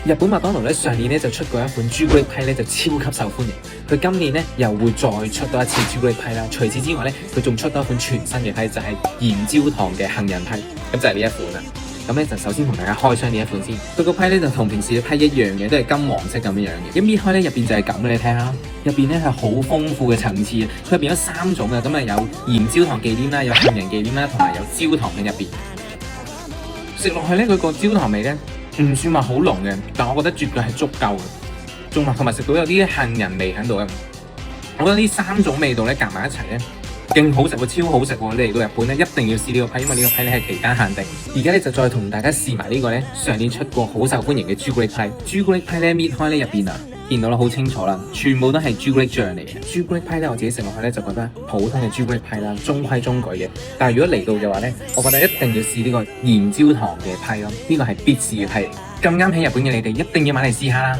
日本麥當勞咧上年咧就出過一款朱古力批咧就超級受歡迎，佢今年咧又會再出多一次朱古力批啦。除此之外咧，佢仲出多一款全新嘅批，就係鹽焦糖嘅杏仁批，咁就係呢一款啦。咁咧就首先同大家開箱呢一款先，佢個批咧就同平時嘅批一樣嘅，都係金黃色咁樣嘅。咁搣開咧入邊就係咁嘅，你睇下，入邊咧係好豐富嘅層次啊！佢入邊有3種嘅，咁啊有鹽焦糖忌廉啦，有杏仁忌廉啦，同埋有焦糖喺入邊。食落去咧，佢個焦糖味咧唔算話好濃嘅，但我覺得絕對係足夠嘅，仲同埋食到有啲杏仁味喺度嘅。我覺得呢3種味道咧夾埋一齊咧，勁好食喎，超好食喎！你嚟到日本咧一定要試呢個批，因為呢個批咧係期間限定。而家咧就再同大家試埋呢個咧上年出過好受歡迎嘅朱古力批。朱古力批咧搣開咧入邊啊，見到啦，好清楚啦，全部都係朱古力醬嚟嘅。朱古力批咧我自己食落去咧就覺得普通嘅朱古力批啦，中規中矩嘅。但係如果嚟到嘅話咧，我覺得一定要試呢個鹽焦糖嘅批咯，呢個係必試嘅批。咁啱喺日本嘅你哋一定要買嚟試下啦！